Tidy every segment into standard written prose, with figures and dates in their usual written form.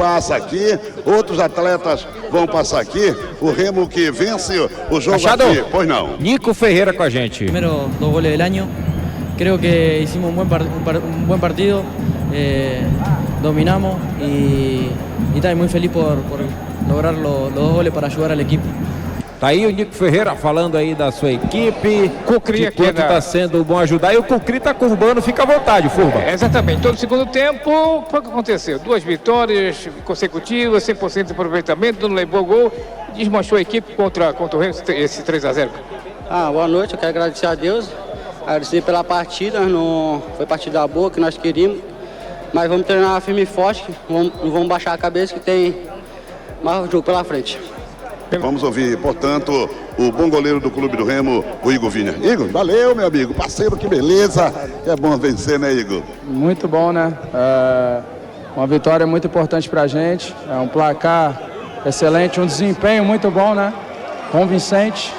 passa aqui, outros atletas vão passar aqui. O Remo que vence o jogo Machado, aqui. Pois não. Nico Ferreira com a gente. Primero 2 goles del año. Creo que hicimos un buen partido, dominamos y estoy muy feliz por lograr los 2 goles para ayudar al equipo. Tá aí o Nico Ferreira falando aí da sua equipe, Cukri de aqui quanto está sendo bom ajudar. E o Cukri tá curvando, fica à vontade, Furba. Exatamente, todo o segundo tempo, foi o que aconteceu. 2 vitórias consecutivas, 100% de aproveitamento, não levou gol, desmanchou a equipe contra o Remo, esse 3-0. Boa noite, eu quero agradecer a Deus, agradecer pela partida, não foi partida boa que nós queríamos, mas vamos treinar firme e forte, não vamos baixar a cabeça que tem mais jogo pela frente. Vamos ouvir, portanto, o bom goleiro do Clube do Remo, o Igor Vinha. Igor, valeu, meu amigo, parceiro, que beleza. É bom vencer, né, Igor? Muito bom, né? Uma vitória muito importante pra gente, um placar excelente, um desempenho muito bom, né? Convincente.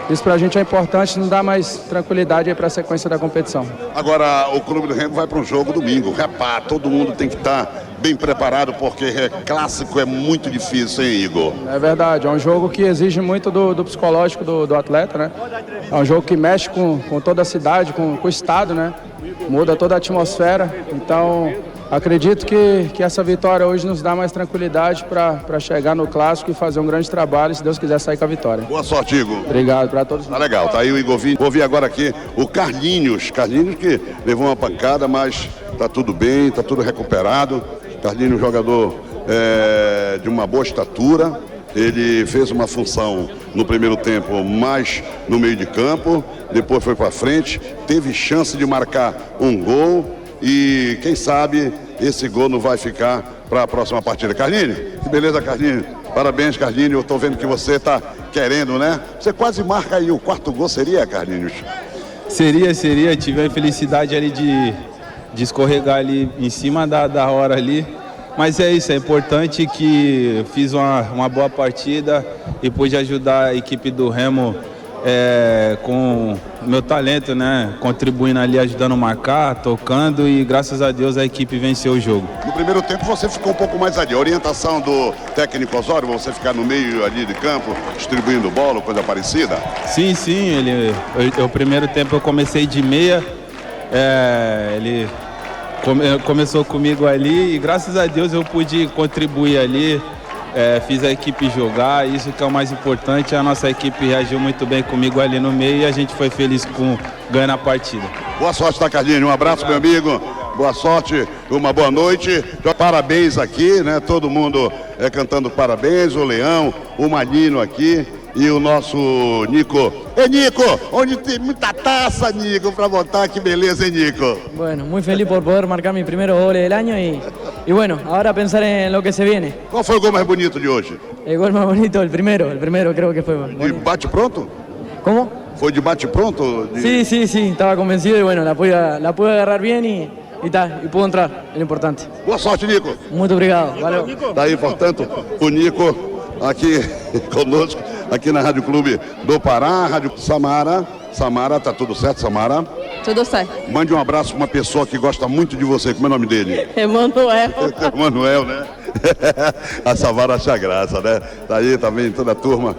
Isso pra gente é importante, não dá mais tranquilidade aí pra sequência da competição. Agora, o Clube do Remo vai para um jogo domingo. Repá, todo mundo tem que estar bem preparado, porque clássico é muito difícil, hein, Igor? É verdade, é um jogo que exige muito do psicológico do atleta, né? É um jogo que mexe com toda a cidade, com o estado, né? Muda toda a atmosfera, então acredito que essa vitória hoje nos dá mais tranquilidade para chegar no clássico e fazer um grande trabalho, se Deus quiser sair com a vitória. Boa sorte, Igor. Obrigado para todos. Tá legal, tá aí o Igor Vinha. Vou ouvir agora aqui o Carlinhos. Carlinhos que levou uma pancada, mas tá tudo bem, tá tudo recuperado. Carlinhos, jogador de uma boa estatura. Ele fez uma função no primeiro tempo mais no meio de campo, depois foi para frente, teve chance de marcar um gol e quem sabe esse gol não vai ficar para a próxima partida. Carlinhos, que beleza, Carlinhos. Parabéns, Carlinhos. Eu estou vendo que você está querendo, né? Você quase marca aí o 4º gol, seria, Carlinhos? Seria. Tive a felicidade ali de escorregar ali em cima da hora ali. Mas é isso, é importante que fiz uma boa partida e pude ajudar a equipe do Remo com o meu talento, né? Contribuindo ali, ajudando a marcar, tocando e graças a Deus a equipe venceu o jogo. No primeiro tempo você ficou um pouco mais ali. A orientação do técnico Osório, você ficar no meio ali de campo, distribuindo bola, coisa parecida? Sim, o primeiro tempo eu comecei de meia, ele começou comigo ali e graças a Deus eu pude contribuir ali, fiz a equipe jogar, isso que é o mais importante. A nossa equipe reagiu muito bem comigo ali no meio e a gente foi feliz com ganhando a partida. Boa sorte, tá, Carlinhos? Um abraço, meu amigo. Boa sorte, uma boa noite. Parabéns aqui, né? Todo mundo cantando parabéns. O Leão, o Manino aqui e o nosso Nico. Nico, onde tem muita taça, Nico, para votar. Que beleza, hein, Nico? Bueno, muy feliz por poder marcar mi primer gol del año y bueno, ahora pensar en lo que se viene. Qual foi o gol mais bonito de hoje? El gol más bonito, el primero creo que fue bonito. De bate pronto? ¿Cómo? Foi de bate pronto? Sí, estaba convencido y bueno, la pude agarrar bien y pudo entrar, é importante. Boa sorte, Nico. Muito obrigado, valeu. Daí, portanto, o Nico aqui conosco, aqui na Rádio Clube do Pará, Rádio Samara. Samara, tá tudo certo, Samara? Tudo certo. Mande um abraço para uma pessoa que gosta muito de você. Como é o nome dele? Emanuel. Emanuel, né? A Samara acha graça, né? Daí também toda a turma.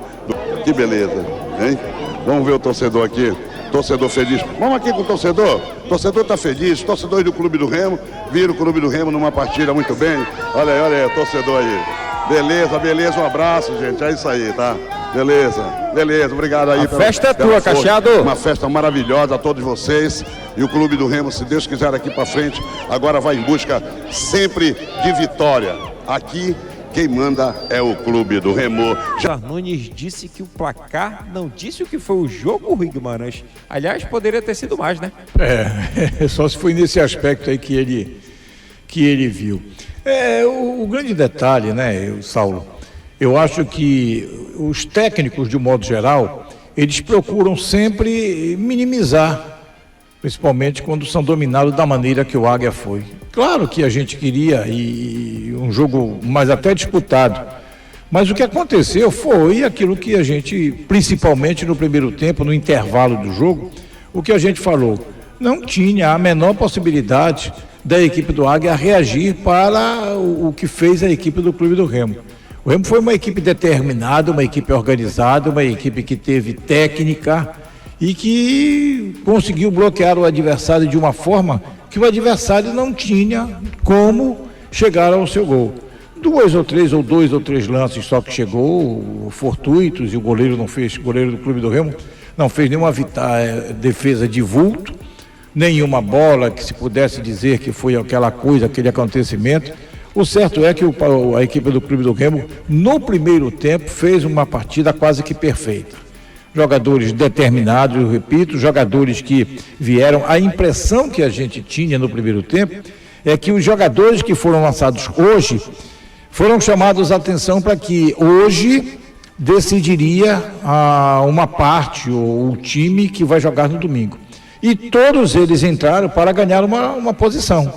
Que beleza, hein? Vamos ver o torcedor aqui. Torcedor feliz. Vamos aqui com o torcedor. O torcedor está feliz. Torcedores do Clube do Remo. Viram o Clube do Remo numa partida muito bem. Olha aí, o torcedor aí. Beleza. Um abraço, gente. É isso aí, tá? Beleza. Obrigado aí. A festa é tua, Cachado. Uma festa maravilhosa a todos vocês. E o Clube do Remo, se Deus quiser, aqui para frente, agora vai em busca sempre de vitória. Aqui, quem manda é o Clube do Remo. Nunes disse que o placar não disse o que foi o jogo, Rui Guimarães. Aliás, poderia ter sido mais, né? Só se foi nesse aspecto aí que ele viu. O grande detalhe, né, Saulo? Eu acho que os técnicos, de um modo geral, eles procuram sempre minimizar, principalmente quando são dominados da maneira que o Águia foi. Claro que a gente queria um jogo mais até disputado, mas o que aconteceu foi aquilo que a gente, principalmente no primeiro tempo, no intervalo do jogo, o que a gente falou, não tinha a menor possibilidade da equipe do Águia a reagir para o que fez a equipe do Clube do Remo. O Remo foi uma equipe determinada, uma equipe organizada, uma equipe que teve técnica e que conseguiu bloquear o adversário de uma forma que o adversário não tinha como chegar ao seu gol. Dois ou três lances só que chegou, fortuitos, e o goleiro não fez, o goleiro do Clube do Remo não fez nenhuma defesa de vulto, nenhuma bola que se pudesse dizer que foi aquela coisa, aquele acontecimento. O certo é que a equipe do Clube do Remo, no primeiro tempo, fez uma partida quase que perfeita. Jogadores determinados, eu repito, jogadores que vieram. A impressão que a gente tinha no primeiro tempo é que os jogadores que foram lançados hoje foram chamados a atenção para que hoje decidiria uma parte ou o time que vai jogar no domingo. E todos eles entraram para ganhar uma posição.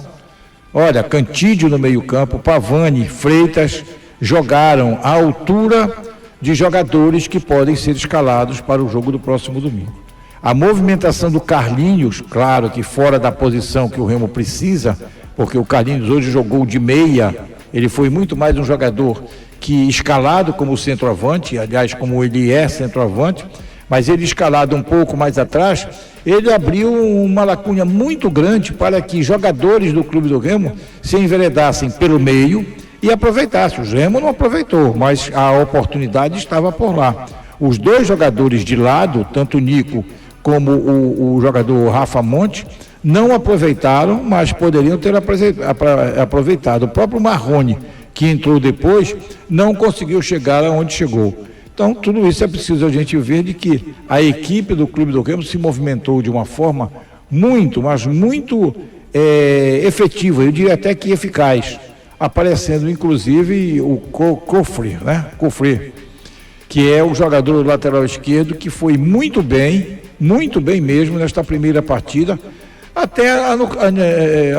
Olha, Cantídio no meio-campo, Pavani, Freitas jogaram à altura de jogadores que podem ser escalados para o jogo do próximo domingo. A movimentação do Carlinhos, claro que fora da posição que o Remo precisa, porque o Carlinhos hoje jogou de meia, ele foi muito mais um jogador que escalado como centroavante, aliás, como ele é centroavante, mas ele escalado um pouco mais atrás, ele abriu uma lacuna muito grande para que jogadores do Clube do Remo se enveredassem pelo meio e aproveitassem. O Remo não aproveitou, mas a oportunidade estava por lá. Os dois jogadores de lado, tanto o Nico como o jogador Rafa Monte, não aproveitaram, mas poderiam ter aproveitado. O próprio Marrone, que entrou depois, não conseguiu chegar aonde chegou. Então, tudo isso é preciso a gente ver de que a equipe do Clube do Remo se movimentou de uma forma muito, mas muito efetiva, eu diria até que eficaz, aparecendo inclusive o Cofre, né? Cofre, que é o jogador do lateral esquerdo que foi muito bem mesmo nesta primeira partida, até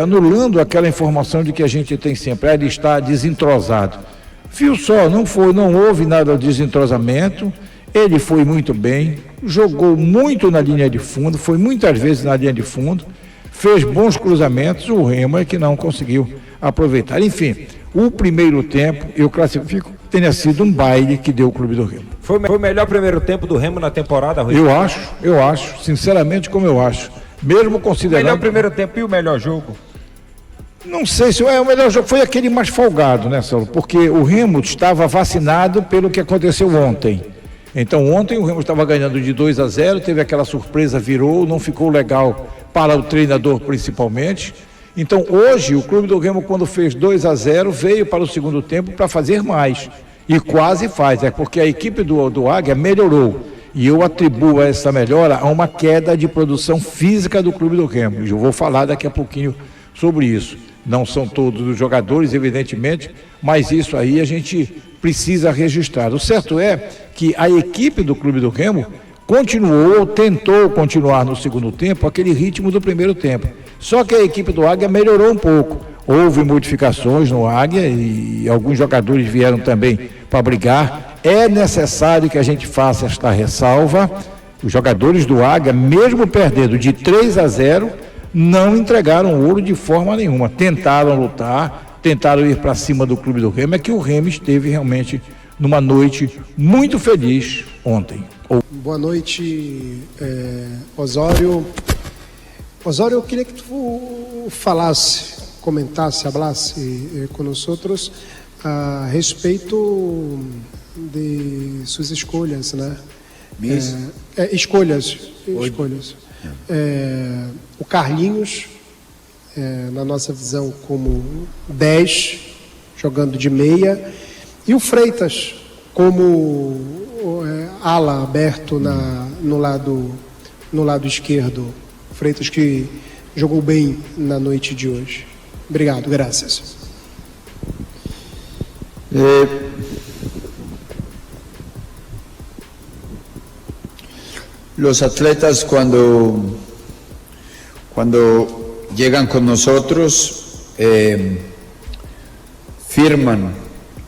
anulando aquela informação de que a gente tem sempre, ele está desentrosado. Viu só, não houve nada de desentrosamento, ele foi muito bem, jogou muito na linha de fundo, foi muitas vezes na linha de fundo, fez bons cruzamentos, o Remo é que não conseguiu aproveitar. Enfim, o primeiro tempo, eu classifico, tenha sido um baile que deu o Clube do Remo. Foi o melhor primeiro tempo do Remo na temporada, Rui? Eu acho, sinceramente como eu acho, mesmo considerando... O melhor primeiro tempo e o melhor jogo? Não sei se o melhor jogo foi aquele mais folgado, né, Saulo? Porque o Remo estava vacinado pelo que aconteceu ontem. Então, ontem o Remo estava ganhando de 2-0, teve aquela surpresa, virou, não ficou legal para o treinador principalmente. Então, hoje, o Clube do Remo, quando fez 2-0, veio para o segundo tempo para fazer mais. E quase faz, porque a equipe do Águia melhorou. E eu atribuo essa melhora a uma queda de produção física do Clube do Remo. Eu vou falar daqui a pouquinho sobre isso. Não são todos os jogadores, evidentemente, mas isso aí a gente precisa registrar. O certo é que a equipe do Clube do Remo tentou continuar no segundo tempo aquele ritmo do primeiro tempo. Só que a equipe do Águia melhorou um pouco. Houve modificações no Águia e alguns jogadores vieram também para brigar. É necessário que a gente faça esta ressalva. Os jogadores do Águia, mesmo perdendo de 3-0, não entregaram ouro de forma nenhuma. Tentaram lutar, tentaram ir para cima do Clube do Remo. É que o Remo esteve realmente numa noite muito feliz ontem. Boa noite, Osório. Osório, eu queria que tu falasse, comentasse, hablasse com nós outros a respeito de suas escolhas, né? Escolhas. O Carlinhos, na nossa visão, como 10, jogando de meia, e o Freitas como ala aberto no lado esquerdo. Freitas que jogou bem na noite de hoje. Obrigado, graças. Los atletas cuando llegan con nosotros firman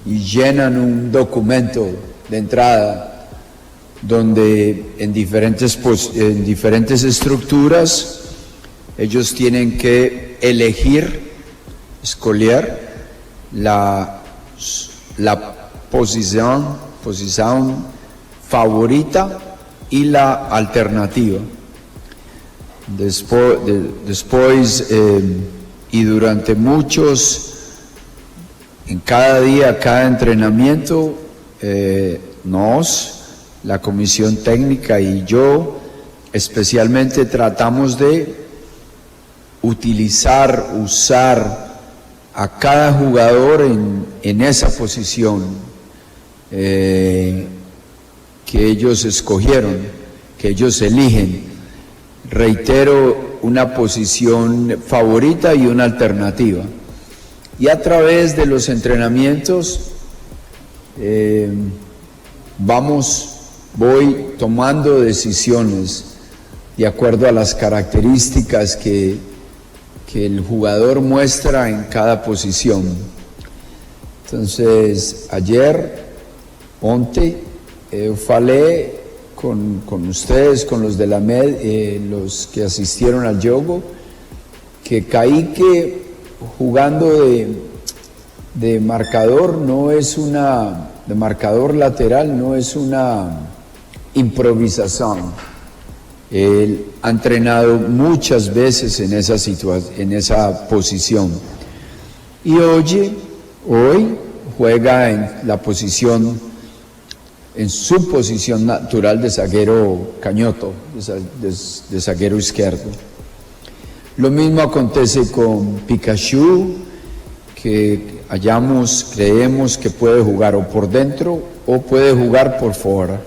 y llenan un documento de entrada donde en diferentes estructuras ellos tienen que escolher la posición favorita y la alternativa. Después y durante en cada día, cada entrenamiento, la comisión técnica y yo, especialmente tratamos de usar a cada jugador en esa posición que ellos escogieron, que ellos eligen. Reitero, una posición favorita y una alternativa. Y a través de los entrenamientos voy tomando decisiones de acuerdo a las características que el jugador muestra en cada posición. Entonces, ontem, eu falei con ustedes, con los de la MED, los que asistieron al juego, que Kaique jugando de marcador de marcador lateral no es una improvisación. Él ha entrenado muchas veces en esa posición. Y hoy juega en su posición natural de zaguero cañoto, de zaguero izquierdo. Lo mismo acontece con Pikachu, que creemos que puede jugar o por dentro o puede jugar por fuera.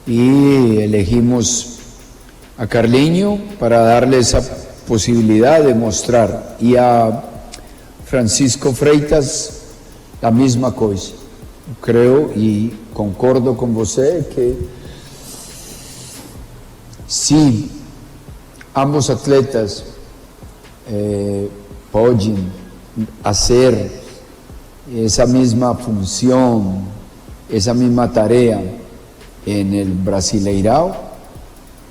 Y elegimos a Carlinho para darle esa posibilidad de mostrar. Y a Francisco Freitas la misma cosa. Creo y concordo con você que si ambos atletas pueden hacer esa misma función, esa misma tarea en el Brasileirão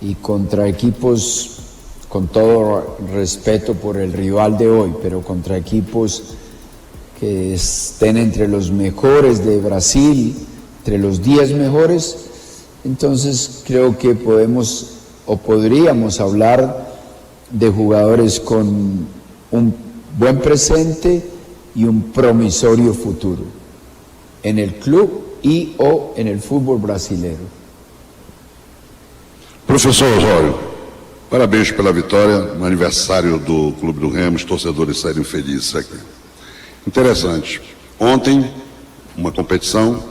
y contra equipos, con todo respeto por el rival de hoy, pero contra equipos que estén entre los mejores de Brasil, entre los 10 mejores, entonces creo que podríamos hablar de jugadores con un buen presente y un promisorio futuro en el club o en el fútbol brasileiro. Professor Osório, parabéns pela vitória no aniversário do Clube do Remo, os torcedores saíram felizes aqui. Interessante, ontem, uma competição,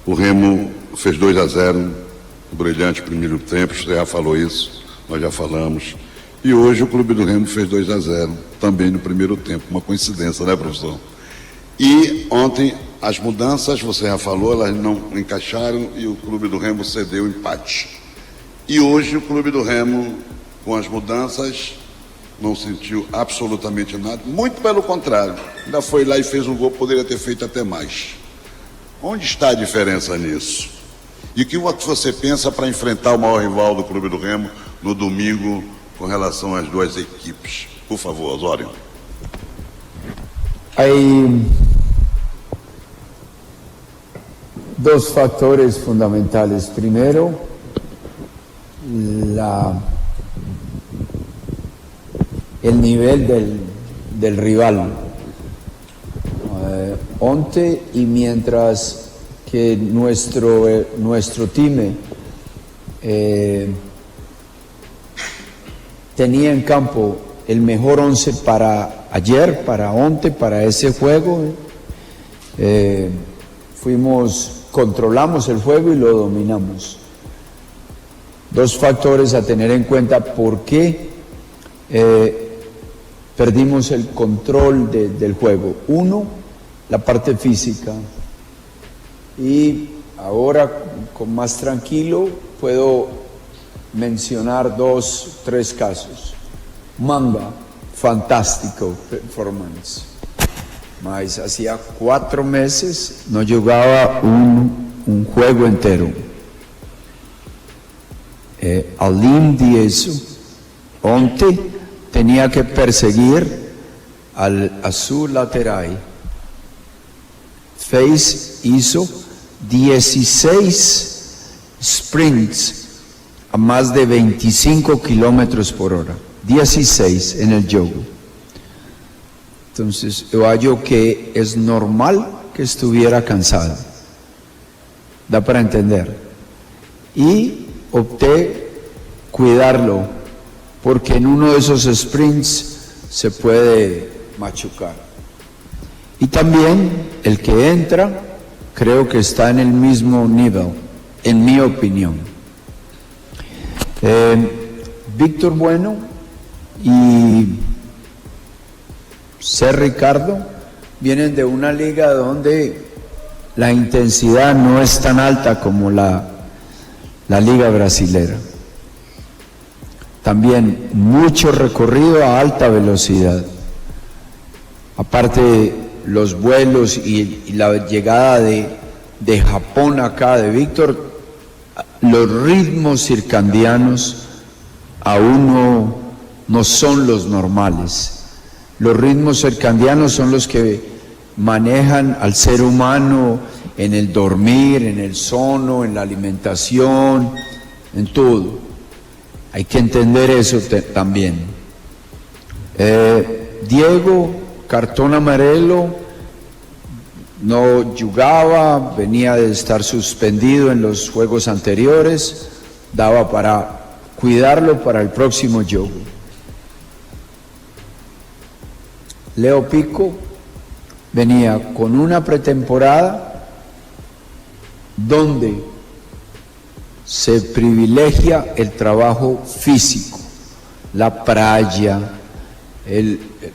o Remo fez 2-0, um brilhante primeiro tempo, você já falou isso, nós já falamos, e hoje o Clube do Remo fez 2-0, também no primeiro tempo, uma coincidência, né, professor? E ontem as mudanças, você já falou, elas não encaixaram e o Clube do Remo cedeu empate. E hoje o Clube do Remo, com as mudanças, não sentiu absolutamente nada, muito pelo contrário, ainda foi lá e fez um gol, poderia ter feito até mais. Onde está a diferença nisso? E o que você pensa para enfrentar o maior rival do Clube do Remo no domingo com relação às duas equipes? Por favor, Osório. Hay dos factores fundamentales. Primero, el nivel del rival. Ontem, y mientras que nuestro team tenía en campo el mejor 11 para ayer, para ontem, para ese juego, controlamos el juego y lo dominamos. Dos factores a tener en cuenta por qué perdimos el control del juego. Uno, la parte física. Y ahora, con más tranquilo, puedo mencionar 2, 3 casos. Mamba, fantástico performance. Mas hacía 4 meses no jugaba un juego entero. Além disso, ontem tenía que perseguir a su lateral. Hizo 16 sprints a más de 25 kilómetros por hora. 16 en el juego. Entonces, yo hallo que es normal que estuviera cansado. Da para entender. Y opté cuidarlo, porque en uno de esos sprints se puede machucar. Y también el que entra, creo que está en el mismo nivel, en mi opinión. Víctor Bueno y C. Ricardo vienen de una liga donde la intensidad no es tan alta como la liga brasilera. También mucho recorrido a alta velocidad. Aparte los vuelos y la llegada de Japón acá, de Víctor, los ritmos circadianos aún no son los normales. Los ritmos circadianos son los que manejan al ser humano en el dormir, en el sono, en la alimentación, en todo. Hay que entender eso también. Diego, cartón amarelo, no jugaba, venía de estar suspendido en los juegos anteriores, daba para cuidarlo para el próximo juego. Leo Pico venía con una pretemporada donde se privilegia el trabajo físico, la playa,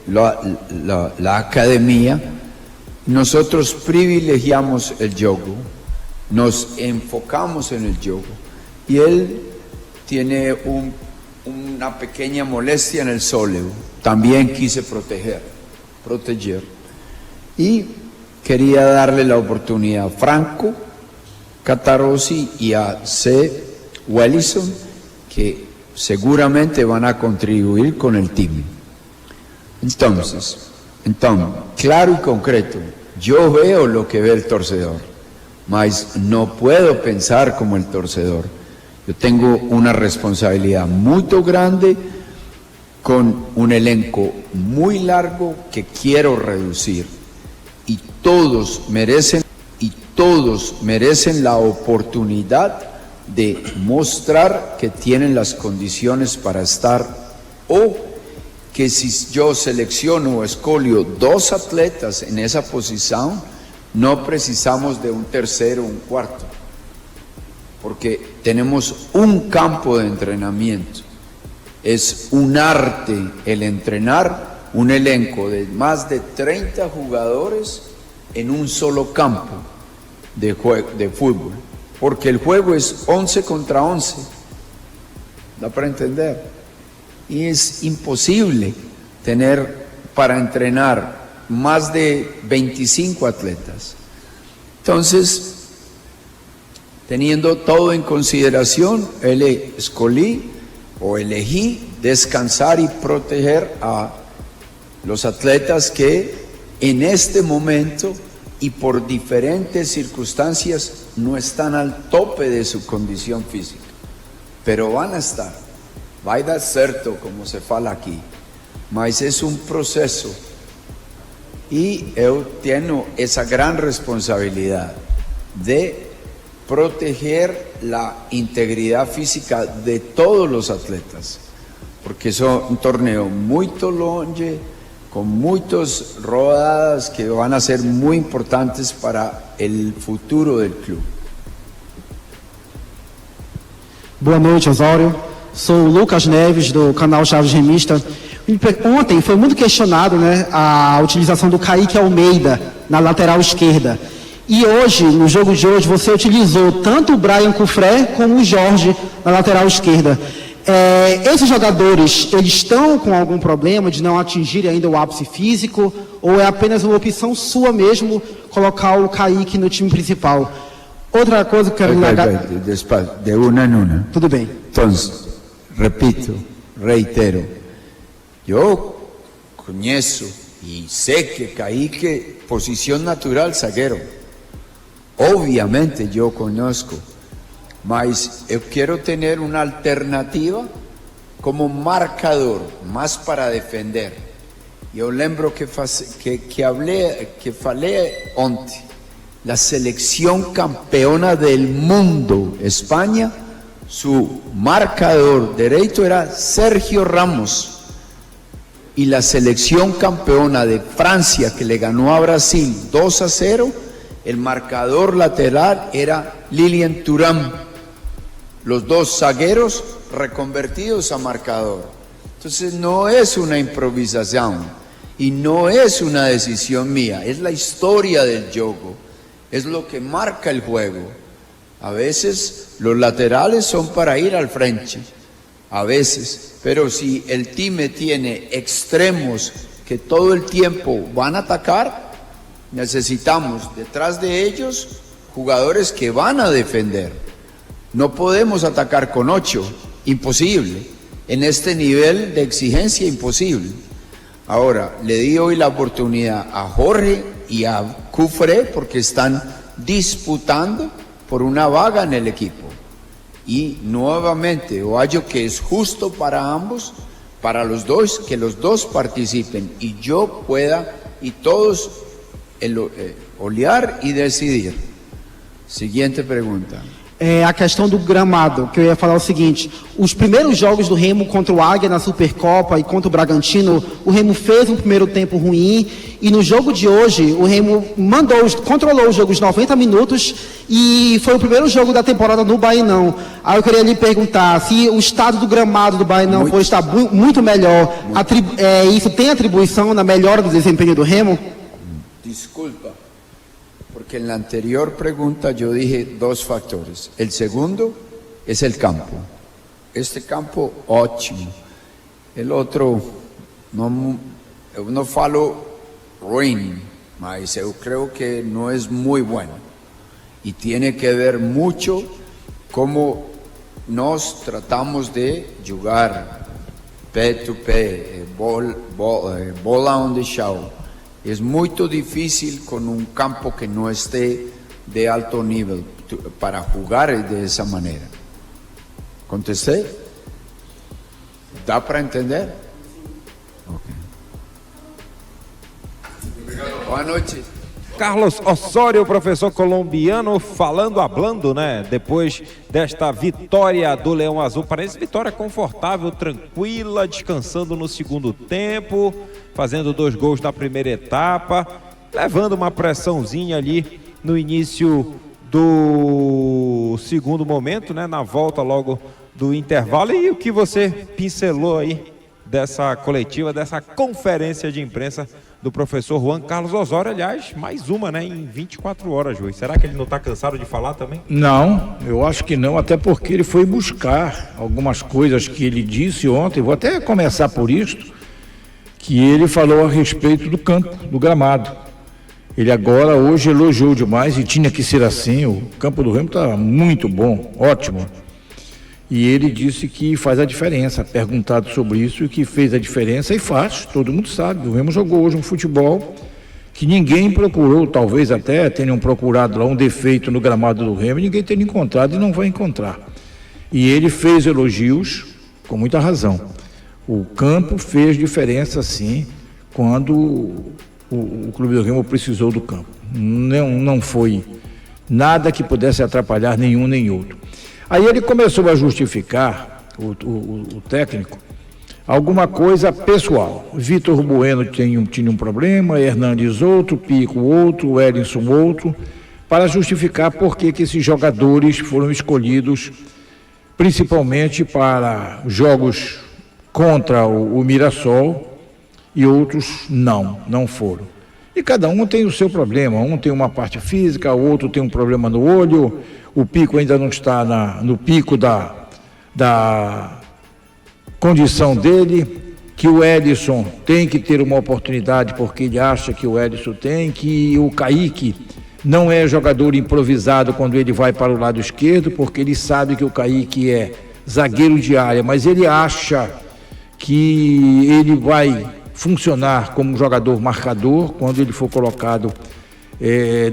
la academia. Nosotros privilegiamos el yoga, nos enfocamos en el yoga, y él tiene una pequeña molestia en el sóleo. También quise proteger, y quería darle la oportunidad a Franco Catarossi y a C. Wellison, que seguramente van a contribuir con el team. Entonces, claro y concreto, yo veo lo que ve el torcedor, mas no puedo pensar como el torcedor. Yo tengo una responsabilidad muy grande con un elenco muy largo que quiero reducir, y todos merecen la oportunidad de mostrar que tienen las condiciones para estar, o que si yo selecciono o escolio 2 atletas en esa posición, no precisamos de un tercero o un cuarto, porque tenemos un campo de entrenamiento. Es un arte el entrenar un elenco de más de 30 jugadores en un solo campo de fútbol, porque el juego es 11 contra 11, da para entender, y es imposible tener para entrenar más de 25 atletas. Entonces, teniendo todo en consideración, elegí descansar y proteger a los atletas que en este momento y por diferentes circunstancias no están al tope de su condición física, pero van a estar. Vai dar certo, como se fala aqui, mas é um processo, e eu tenho essa grande responsabilidade de proteger a integridade física de todos os atletas, porque é um torneio muito longe, com muitas rodadas que vão a ser muito importantes para o futuro do clube. Boa noite, Osório. Sou o Lucas Neves, do canal Chaves Remista. Ontem foi muito questionado, né, a utilização do Kaique Almeida na lateral esquerda. E hoje, no jogo de hoje, você utilizou tanto o Brian Cufré como o Jorge na lateral esquerda. Esses jogadores, eles estão com algum problema de não atingirem ainda o ápice físico, ou é apenas uma opção sua mesmo colocar o Kaique no time principal? Outra coisa que eu quero... Despacio, de una en una. Tudo bem. Entonces, repito, reitero, Eu conheço e sei que Kaique, posição natural, zagueiro. Obviamente eu conozco, mas eu quero ter uma alternativa como marcador, mais para defender. Eu lembro que falei ontem, a seleção campeona do mundo, Espanha, su marcador direito era Sergio Ramos, y la selección campeona de Francia que le ganó a Brasil 2-0, el marcador lateral era Lilian Thuram, los dos zagueros reconvertidos a marcador. Entonces no es una improvisación y no es una decisión mía, es la historia del juego, es lo que marca el juego. A veces los laterales son para ir al frente, a veces, pero si el time tiene extremos que todo el tiempo van a atacar, necesitamos detrás de ellos jugadores que van a defender. No podemos atacar con 8, imposible, en este nivel de exigencia imposible. Ahora, le di hoy la oportunidad a Jorge y a Cufré porque están disputando por una vaga en el equipo. Y nuevamente, yo hallo que es justo para ambos, para los dos, que los dos participen y yo pueda y todos olhar e decidir. Seguinte pergunta. A questão do gramado, que eu ia falar o seguinte: os primeiros jogos do Remo contra o Águia na Supercopa e contra o Bragantino, o Remo fez um primeiro tempo ruim, e no jogo de hoje o Remo controlou os jogos 90 minutos e foi o primeiro jogo da temporada no Bainão. Aí eu queria lhe perguntar se o estado do gramado do Bainão for estar muito melhor, isso tem atribuição na melhora do desempenho do Remo? Desculpa, porque en la anterior pregunta yo dije 2 factores. El segundo es el campo. Este campo, ótimo. El otro, no falo ruim, mas eu creo que no es muy bueno. Y tiene que ver mucho cómo nos tratamos de jugar pé to pé, bola on the show. Es muy difícil con un campo que no esté de alto nivel para jugar de esa manera. ¿Contesté? ¿Da para entender? Okay. Boa noite. Carlos Osório, professor colombiano, hablando, né? Depois desta vitória do Leão Azul, parece vitória confortável, tranquila, descansando no segundo tempo, fazendo 2 gols na primeira etapa, levando uma pressãozinha ali no início do segundo momento, né? Na volta logo do intervalo. E o que você pincelou aí dessa coletiva, dessa conferência de imprensa do professor Juan Carlos Osório, aliás, mais uma, né, em 24 horas, Juiz. Será que ele não está cansado de falar também? Não, eu acho que não, até porque ele foi buscar algumas coisas que ele disse ontem, vou até começar por isto, que ele falou a respeito do campo, do gramado. Ele agora, hoje, elogiou demais e tinha que ser assim, o campo do Remo está muito bom, ótimo. E ele disse que faz a diferença, perguntado sobre isso, e que fez a diferença e faz, todo mundo sabe. O Remo jogou hoje um futebol que ninguém procurou, talvez até tenham procurado lá um defeito no gramado do Remo, ninguém tenha encontrado e não vai encontrar. E ele fez elogios com muita razão. O campo fez diferença sim, quando o Clube do Remo precisou do campo. Não foi nada que pudesse atrapalhar nenhum nem outro. Aí ele começou a justificar, o técnico, alguma coisa pessoal. Vitor Bueno tinha um problema, Hernandes outro, Pico outro, Elinson outro, para justificar por que esses jogadores foram escolhidos principalmente para jogos contra o Mirassol e outros não foram. E cada um tem o seu problema, um tem uma parte física, o outro tem um problema no olho, o Pico ainda não está no pico da condição dele, que o Edson tem que ter uma oportunidade porque ele acha que o Edson tem, que o Kaique não é jogador improvisado quando ele vai para o lado esquerdo, porque ele sabe que o Kaique é zagueiro de área, mas ele acha que ele vai funcionar como jogador marcador quando ele for colocado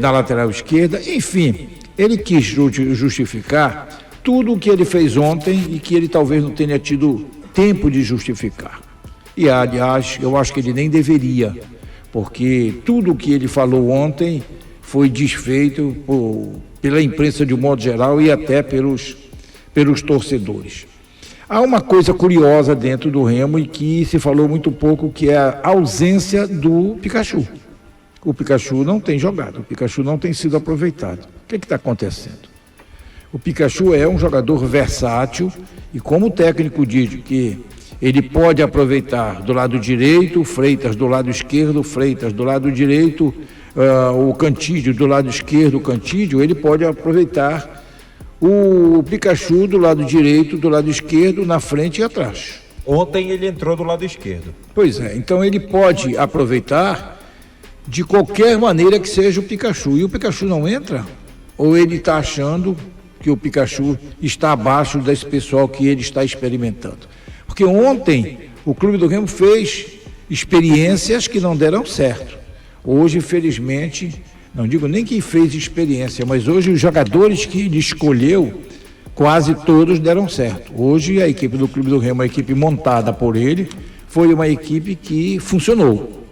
na lateral esquerda. Enfim, ele quis justificar tudo o que ele fez ontem e que ele talvez não tenha tido tempo de justificar. E, aliás, eu acho que ele nem deveria, porque tudo o que ele falou ontem foi desfeito pela imprensa de um modo geral e até pelos torcedores. Há uma coisa curiosa dentro do Remo e que se falou muito pouco, que é a ausência do Pikachu. O Pikachu não tem jogado, o Pikachu não tem sido aproveitado. O que está acontecendo? O Pikachu é um jogador versátil e, como o técnico diz que ele pode aproveitar do lado direito, o Freitas do lado esquerdo, o Freitas do lado direito, o Cantídio do lado esquerdo, o Cantídio, ele pode aproveitar o Pikachu do lado direito, do lado esquerdo, na frente e atrás. Ontem ele entrou do lado esquerdo. Pois é, então ele pode aproveitar de qualquer maneira que seja o Pikachu. E o Pikachu não entra? Ou ele está achando que o Pikachu está abaixo desse pessoal que ele está experimentando? Porque ontem o Clube do Remo fez experiências que não deram certo. Hoje, infelizmente, não digo nem que fez experiência, mas hoje os jogadores que ele escolheu, quase todos deram certo. Hoje a equipe do Clube do Remo, a equipe montada por ele, foi uma equipe que funcionou.